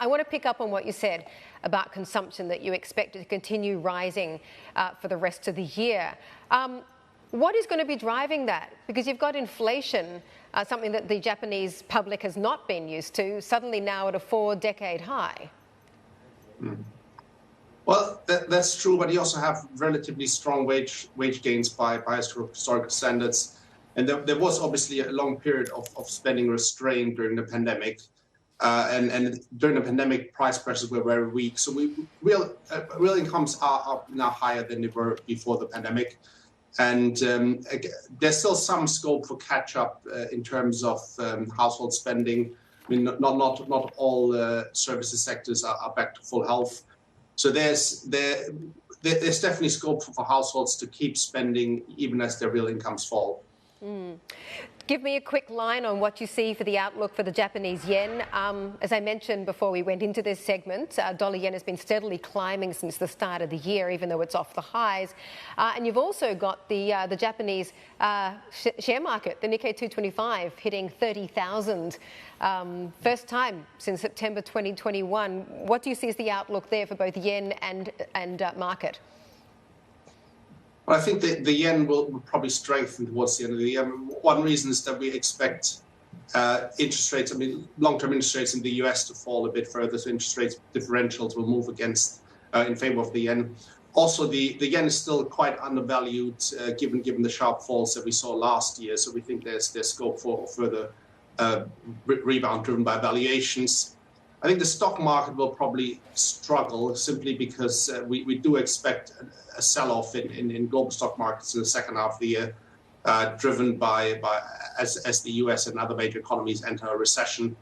I want to pick up on what you said about consumption, that you expect it to continue rising for the rest of the year. What is going to be driving that? Because you've got inflation, something that the Japanese public has not been used to, suddenly now at a 4-decade high. Well, that's true, but you also have relatively strong wage gains by historical standards. And there was obviously a long period of spending restraint during the pandemic. And during the pandemic, price pressures were very weak. So real incomes are now higher than they were before the pandemic. And there's still some scope for catch up in terms of household spending. I mean, not all services sectors are back to full health. So there's definitely scope for households to keep spending even as their real incomes fall. Give me a quick line on what you see for the outlook for the Japanese yen. As I mentioned before we went into this segment, dollar yen has been steadily climbing since the start of the year, even though it's off the highs. And you've also got the Japanese share market, the Nikkei 225, hitting 30,000. First time since September 2021. What do you see as the outlook there for both yen and market? Well, I think the yen will probably strengthen towards the end of the year. One reason is that we expect interest rates, long-term interest rates in the US to fall a bit further, so interest rates differentials will move against in favor of the yen. Also, the yen is still quite undervalued given the sharp falls that we saw last year. So we think there's scope for further rebound driven by valuations. I think the stock market will probably struggle simply because we do expect a sell-off in global stock markets in the second half of the year, driven by as the US and other major economies enter a recession.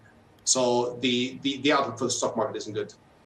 So the outlook for the stock market isn't good.